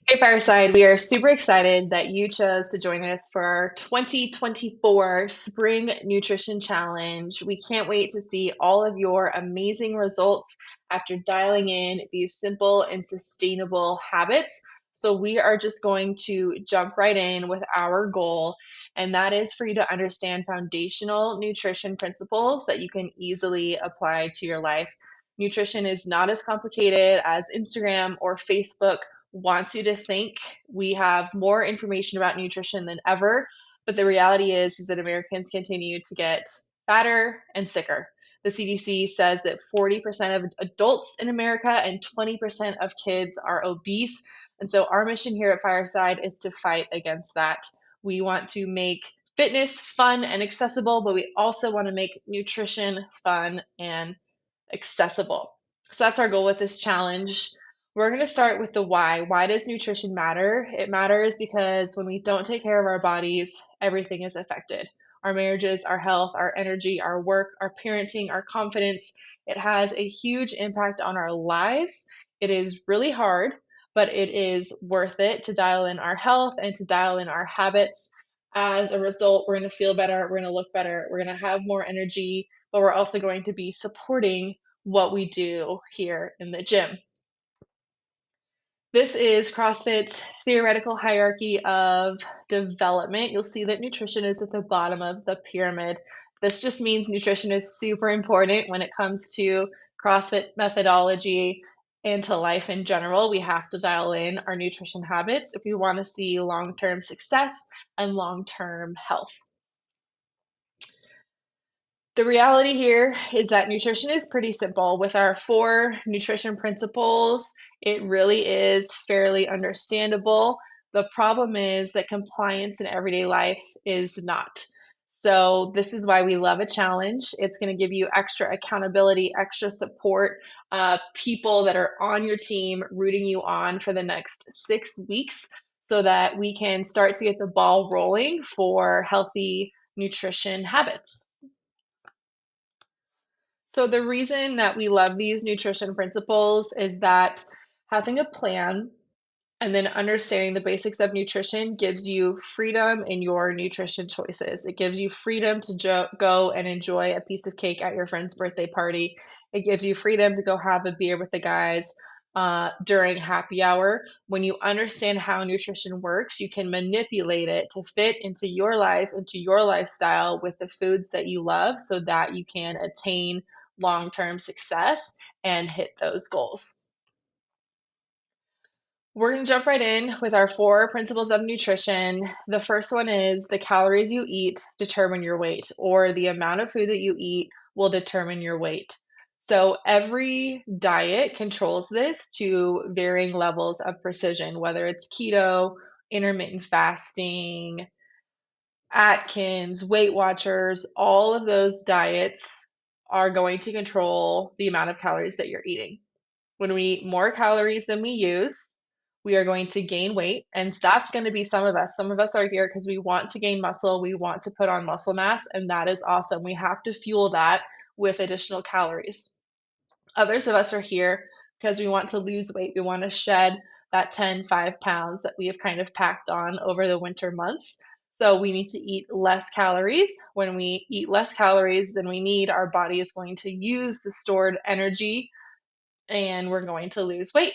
Hey Fireside, we are super excited that you chose to join us for our 2024 Spring Nutrition Challenge. We can't wait to see all of your amazing results after dialing in these simple and sustainable habits. So, we are just going to jump right in with our goal, and that is for you to understand foundational nutrition principles that you can easily apply to your life. Nutrition is not as complicated as Instagram or Facebook wants you to think. We have more information about nutrition than ever, but the reality is that Americans continue to get fatter and sicker. The CDC says that 40% of adults in America and 20% of kids are obese. And so our mission here at Fireside is to fight against that. We want to make fitness fun and accessible, but we also want to make nutrition fun and accessible. So that's our goal with this challenge. We're going to start with the why. Why does nutrition matter? It matters because when we don't take care of our bodies, everything is affected. Our marriages, our health, our energy, our work, our parenting, our confidence. It has a huge impact on our lives. It is really hard, but it is worth it to dial in our health and to dial in our habits. As a result, we're going to feel better, we're going to look better, we're going to have more energy, but we're also going to be supporting what we do here in the gym. This is CrossFit's theoretical hierarchy of development. You'll see that nutrition is at the bottom of the pyramid. This just means nutrition is super important when it comes to CrossFit methodology and to life in general. We have to dial in our nutrition habits if we want to see long term success and long term health. The reality here is that nutrition is pretty simple. With our four nutrition principles, it really is fairly understandable. The problem is that compliance in everyday life is not. So, this is why we love a challenge. It's going to give you extra accountability, extra support, people that are on your team rooting you on for the next 6 weeks so that we can start to get the ball rolling for healthy nutrition habits. So the reason that we love these nutrition principles is that having a plan and then understanding the basics of nutrition gives you freedom in your nutrition choices. It gives you freedom to go and enjoy a piece of cake at your friend's birthday party. It gives you freedom to go have a beer with the guys during happy hour. When you understand how nutrition works, you can manipulate it to fit into your life, into your lifestyle with the foods that you love so that you can attain long term success and hit those goals. We're going to jump right in with our four principles of nutrition. The first one is the calories you eat determine your weight, or the amount of food that you eat will determine your weight. So every diet controls this to varying levels of precision, whether it's keto, intermittent fasting, Atkins, Weight Watchers, all of those diets are going to control the amount of calories that you're eating. When we eat more calories than we use, we are going to gain weight. And that's going to be some of us. Some of us are here because we want to gain muscle, we want to put on muscle mass, and that is awesome. We have to fuel that with additional calories. Others of us are here because we want to lose weight. We want to shed that 5 pounds that we have kind of packed on over the winter months. So we need to eat less calories. When we eat less calories than we need, our body is going to use the stored energy and we're going to lose weight.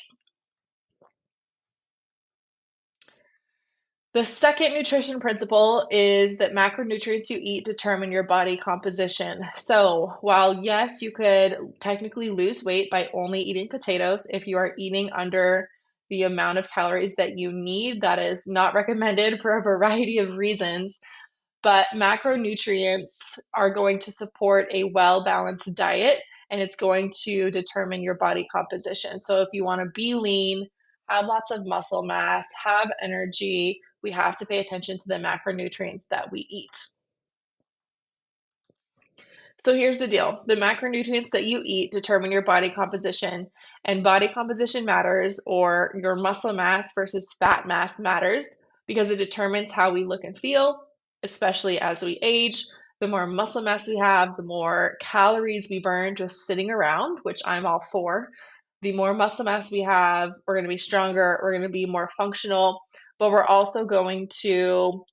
The second nutrition principle is that macronutrients you eat determine your body composition. So, while yes, you could technically lose weight by only eating potatoes, if you are eating under the amount of calories that you need, that is not recommended for a variety of reasons. But macronutrients are going to support a well balanced diet and it's going to determine your body composition. So, if you want to be lean, have lots of muscle mass, have energy, we have to pay attention to the macronutrients that we eat. So here's the deal. The macronutrients that you eat determine your body composition, and body composition matters, or your muscle mass versus fat mass matters, because it determines how we look and feel, especially as we age. The more muscle mass we have, the more calories we burn just sitting around, which I'm all for. The more muscle mass we have, we're going to be stronger, we're going to be more functional, but we're also going to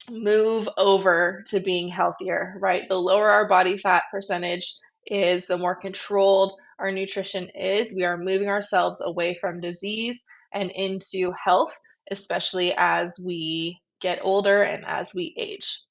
move over to being healthier, right? The lower our body fat percentage is, the more controlled our nutrition is. We are moving ourselves away from disease and into health, especially as we get older and as we age.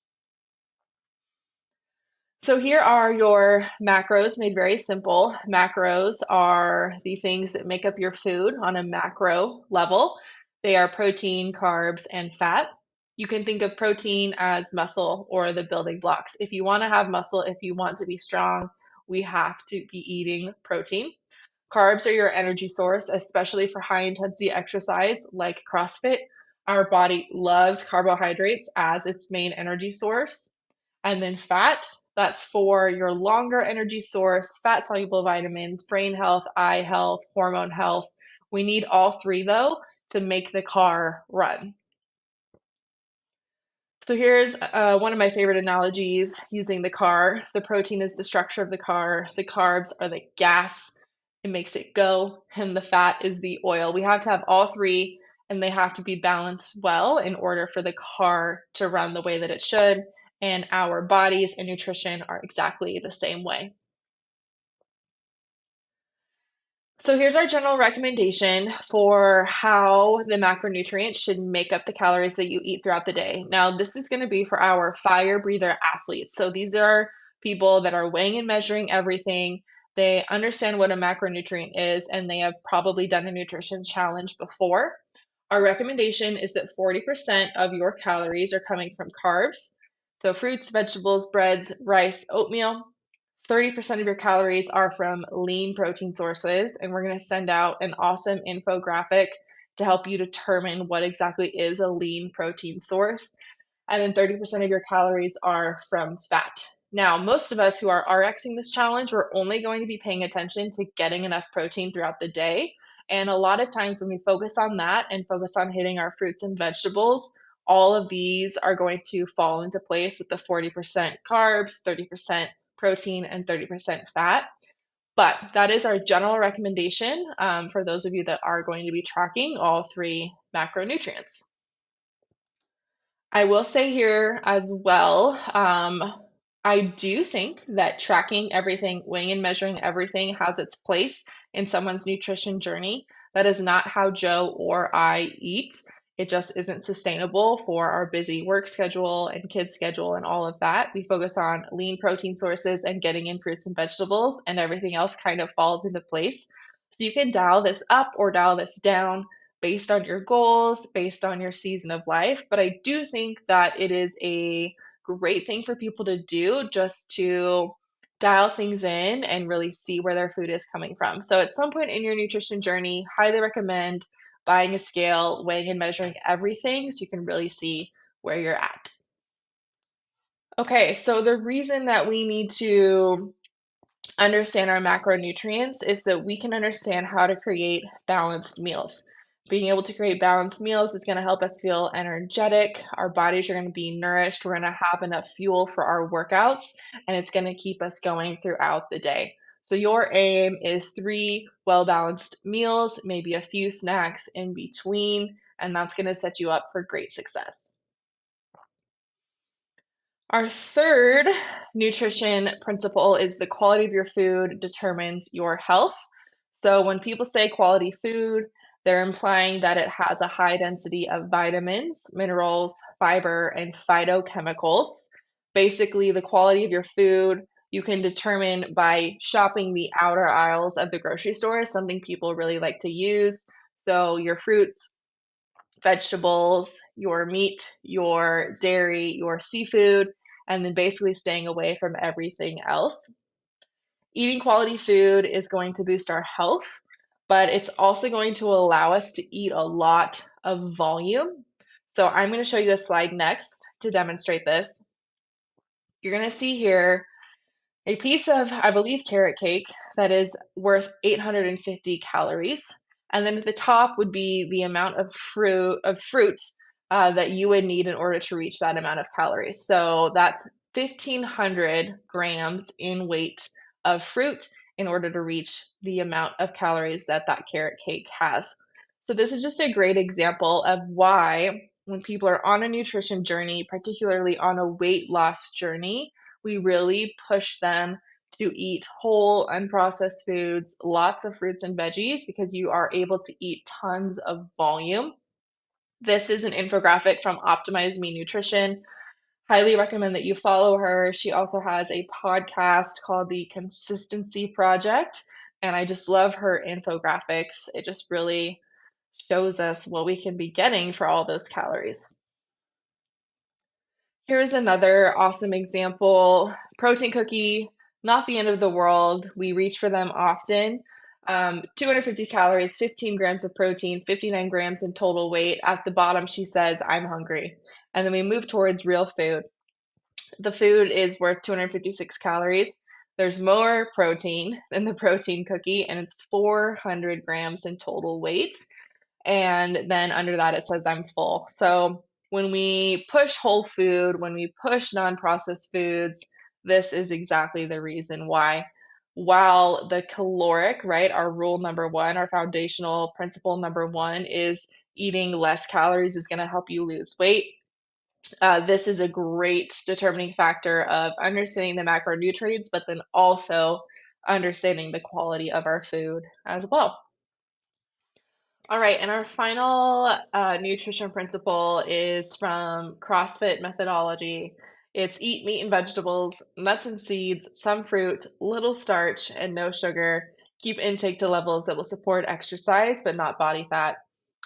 So here are your macros made very simple. Macros are the things that make up your food on a macro level. They are protein, carbs, and fat. You can think of protein as muscle or the building blocks. If you want to have muscle, if you want to be strong, we have to be eating protein. Carbs are your energy source, especially for high intensity exercise like CrossFit. Our body loves carbohydrates as its main energy source. And then fat, that's for your longer energy source, fat soluble vitamins, brain health, eye health, hormone health. We need all three though to make the car run. So here's one of my favorite analogies using the car. The protein is the structure of the car, the carbs are the gas, it makes it go, and the fat is the oil. We have to have all three, and they have to be balanced well in order for the car to run the way that it should. And our bodies and nutrition are exactly the same way. So here's our general recommendation for how the macronutrients should make up the calories that you eat throughout the day. Now, this is going to be for our fire breather athletes. So these are people that are weighing and measuring everything. They understand what a macronutrient is, and they have probably done a nutrition challenge before. Our recommendation is that 40% of your calories are coming from carbs. So fruits, vegetables, breads, rice, oatmeal. 30% of your calories are from lean protein sources, and we're going to send out an awesome infographic to help you determine what exactly is a lean protein source. And then 30% of your calories are from fat. Now, most of us who are RXing this challenge, we're only going to be paying attention to getting enough protein throughout the day. And a lot of times when we focus on that and focus on hitting our fruits and vegetables, all of these are going to fall into place with the 40% carbs, 30% protein, and 30% fat. But that is our general recommendation for those of you that are going to be tracking all three macronutrients. I will say here as well, I do think that tracking everything, weighing and measuring everything has its place in someone's nutrition journey. That is not how Joe or I eat. It just isn't sustainable for our busy work schedule and kid schedule and all of that. We focus on lean protein sources and getting in fruits and vegetables, and everything else kind of falls into place. So you can dial this up or dial this down based on your goals, based on your season of life. But I do think that it is a great thing for people to do just to dial things in and really see where their food is coming from. So at some point in your nutrition journey, highly recommend buying a scale, weighing and measuring everything so you can really see where you're at. Okay, so the reason that we need to understand our macronutrients is that we can understand how to create balanced meals. Being able to create balanced meals is going to help us feel energetic. Our bodies are going to be nourished. We're going to have enough fuel for our workouts, and it's going to keep us going throughout the day. So, your aim is 3 well balanced meals, maybe a few snacks in between, and that's going to set you up for great success. Our third nutrition principle is the quality of your food determines your health. So when people say quality food, they're implying that it has a high density of vitamins, minerals, fiber, and phytochemicals. Basically, the quality of your food you can determine by shopping the outer aisles of the grocery store, something people really like to use. So your fruits, vegetables, your meat, your dairy, your seafood, and then basically staying away from everything else. Eating quality food is going to boost our health, but it's also going to allow us to eat a lot of volume. So I'm going to show you a slide next to demonstrate this. You're going to see here a piece of, I believe, carrot cake that is worth 850 calories. And then at the top would be the amount of fruit that you would need in order to reach that amount of calories. So that's 1,500 grams in weight of fruit in order to reach the amount of calories that that carrot cake has. So, this is just a great example of why, when people are on a nutrition journey, particularly on a weight loss journey, we really push them to eat whole, unprocessed foods, lots of fruits and veggies, because you are able to eat tons of volume. This is an infographic from Optimize Me Nutrition. Highly recommend that you follow her. She also has a podcast called The Consistency Project, and I just love her infographics. It just really shows us what we can be getting for all those calories. Here's another awesome example. Protein cookie, not the end of the world. We reach for them often. 250 calories, 15 grams of protein, 59 grams in total weight. At the bottom, she says, I'm hungry. And then we move towards real food. The food is worth 256 calories. There's more protein than the protein cookie, and it's 400 grams in total weight. And then under that, it says I'm full. So when we push whole food, when we push non processed foods, this is exactly the reason why. While the caloric, right, our rule number one, our foundational principle number one is eating less calories is going to help you lose weight. This is a great determining factor of understanding the macronutrients, but then also understanding the quality of our food as well. All right, and our final nutrition principle is from CrossFit methodology. It's eat meat and vegetables, nuts and seeds, some fruit, little starch, and no sugar. Keep intake to levels that will support exercise but not body fat.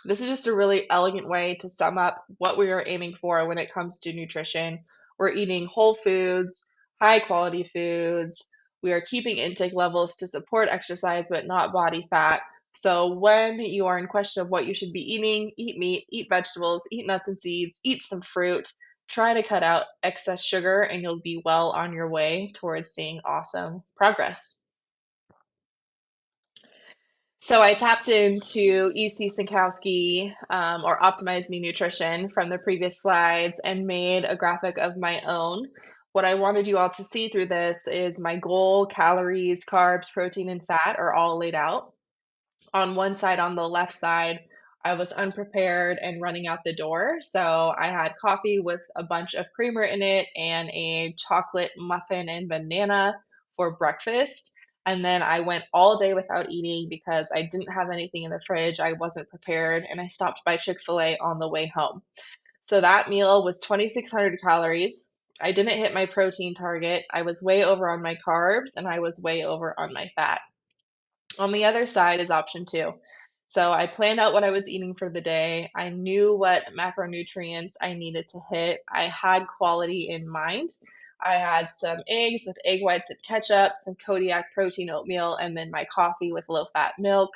This is just a really elegant way to sum up what we are aiming for when it comes to nutrition. We're eating whole foods, high quality foods. We are keeping intake levels to support exercise but not body fat. So when you are in question of what you should be eating, eat meat, eat vegetables, eat nuts and seeds, eat some fruit. Try to cut out excess sugar, and you'll be well on your way towards seeing awesome progress. So I tapped into EC Sinkowski or Optimize Me Nutrition from the previous slides and made a graphic of my own. What I wanted you all to see through this is my goal, calories, carbs, protein, and fat are all laid out. On one side, on the left side, I was unprepared and running out the door. So I had coffee with a bunch of creamer in it and a chocolate muffin and banana for breakfast. And then I went all day without eating because I didn't have anything in the fridge. I wasn't prepared. And I stopped by Chick-fil-A on the way home. So that meal was 2,600 calories. I didn't hit my protein target. I was way over on my carbs and I was way over on my fat. On the other side is option two. So I planned out what I was eating for the day. I knew what macronutrients I needed to hit. I had quality in mind. I had some eggs with egg whites and ketchup, some Kodiak protein oatmeal, and then my coffee with low fat milk.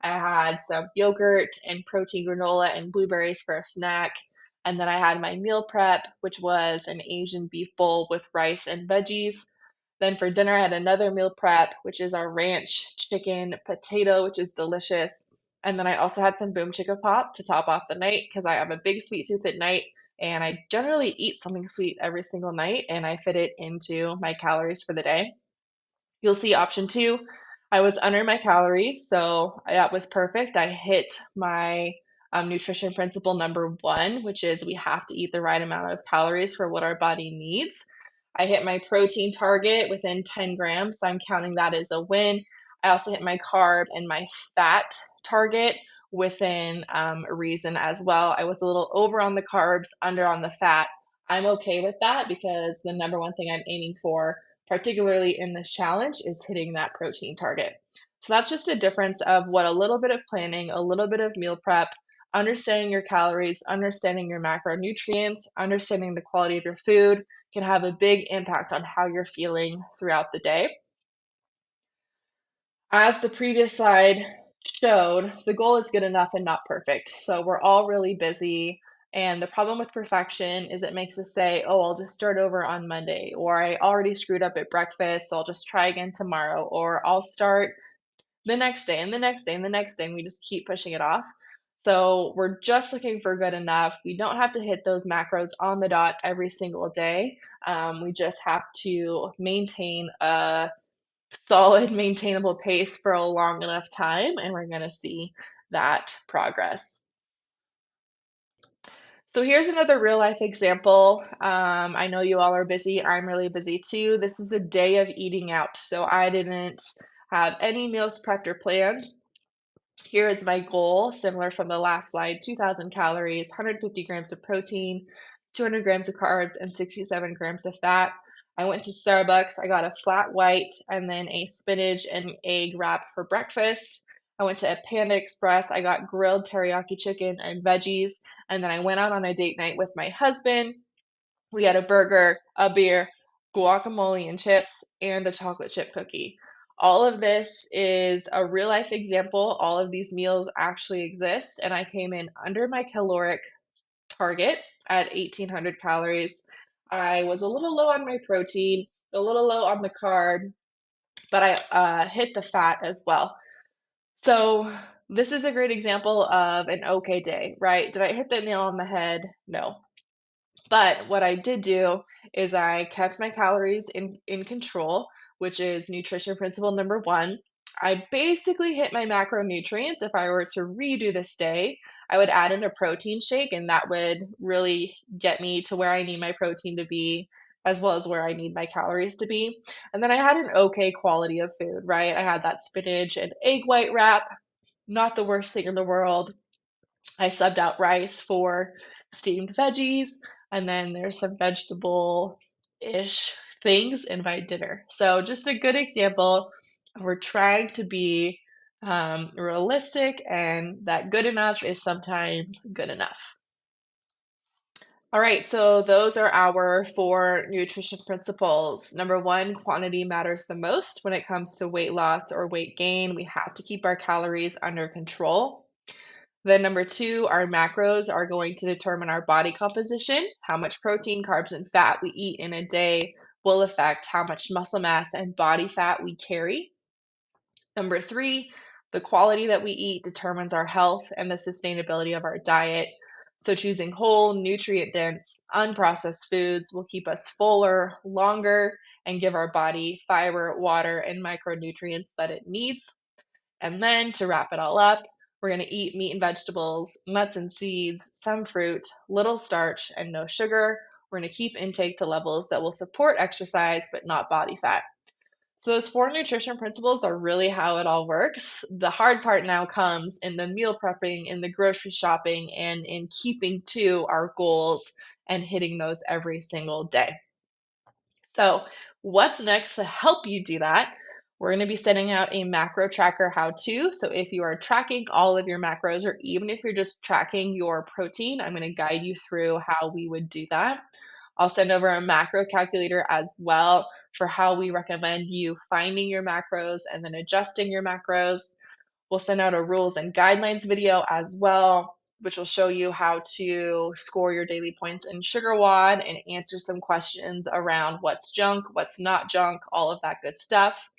I had some yogurt and protein granola and blueberries for a snack. And then I had my meal prep, which was an Asian beef bowl with rice and veggies. Then for dinner, I had another meal prep, which is our ranch chicken potato, which is delicious. And then I also had some boom chicka pop to top off the night because I have a big sweet tooth at night and I generally eat something sweet every single night and I fit it into my calories for the day. You'll see option two, I was under my calories, so that was perfect. I hit my nutrition principle number one, which is we have to eat the right amount of calories for what our body needs. I hit my protein target within 10 grams, so I'm counting that as a win. I also hit my carb and my fat target within reason as well. I was a little over on the carbs, under on the fat. I'm okay with that because the number one thing I'm aiming for, particularly in this challenge, is hitting that protein target. So that's just a difference of what a little bit of planning, a little bit of meal prep, understanding your calories, understanding your macronutrients, understanding the quality of your food can have a big impact on how you're feeling throughout the day. As the previous slide showed, the goal is good enough and not perfect. So we're all really busy. And the problem with perfection is it makes us say, oh, I'll just start over on Monday, or I already screwed up at breakfast, so I'll just try again tomorrow, or I'll start the next day and the next day and the next day, and we just keep pushing it off. So we're just looking for good enough. We don't have to hit those macros on the dot every single day. We just have to maintain a solid, maintainable pace for a long enough time, and we're going to see that progress. So here's another real life example. I know you all are busy. I'm really busy too. This is a day of eating out. So I didn't have any meals prepped or planned. Here is my goal, similar from the last slide, 2,000 calories, 150 grams of protein, 200 grams of carbs, and 67 grams of fat. I went to Starbucks. I got a flat white and then a spinach and egg wrap for breakfast. I went to a Panda Express. I got grilled teriyaki chicken and veggies. And then I went out on a date night with my husband. We had a burger, a beer, guacamole and chips, and a chocolate chip cookie. All of this is a real life example. All of these meals actually exist, and I came in under my caloric target at 1,800 calories. I was a little low on my protein, a little low on the carb, but I hit the fat as well. So, this is a great example of an okay day, right? Did I hit the nail on the head? No. But what I did do is I kept my calories in control, which is nutrition principle number 1. I basically hit my macronutrients. If I were to redo this day, I would add in a protein shake, and that would really get me to where I need my protein to be, as well as where I need my calories to be. And then I had an okay quality of food, right? I had that spinach and egg white wrap, not the worst thing in the world. I subbed out rice for steamed veggies, and then there's some vegetable-ish things in my dinner. So just a good example. We're trying to be realistic, and that good enough is sometimes good enough. All right, so those are our 4 nutrition principles. Number 1, quantity matters the most when it comes to weight loss or weight gain. We have to keep our calories under control. Then number 2, our macros are going to determine our body composition. How much protein, carbs, and fat we eat in a day will affect how much muscle mass and body fat we carry. Number 3, the quality that we eat determines our health and the sustainability of our diet. So choosing whole, nutrient-dense, unprocessed foods will keep us fuller, longer, and give our body fiber, water, and micronutrients that it needs. And then to wrap it all up, we're going to eat meat and vegetables, nuts and seeds, some fruit, little starch, and no sugar. We're going to keep intake to levels that will support exercise but not body fat. So, those 4 nutrition principles are really how it all works. The hard part now comes in the meal prepping, in the grocery shopping, and in keeping to our goals and hitting those every single day. So, what's next to help you do that? We're going to be sending out a macro tracker how to. So, if you are tracking all of your macros, or even if you're just tracking your protein, I'm going to guide you through how we would do that. I'll send over a macro calculator as well for how we recommend you finding your macros and then adjusting your macros. We'll send out a rules and guidelines video as well, which will show you how to score your daily points in SugarWOD and answer some questions around what's junk, what's not junk, all of that good stuff.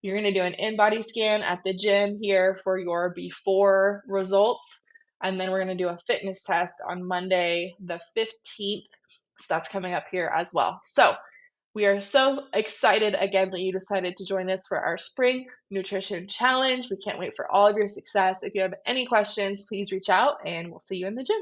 You're going to do an in-body scan at the gym here for your before results. And then we're going to do a fitness test on Monday, the 15th. So that's coming up here as well. So we are so excited again that you decided to join us for our spring nutrition challenge. We can't wait for all of your success. If you have any questions, please reach out and we'll see you in the gym.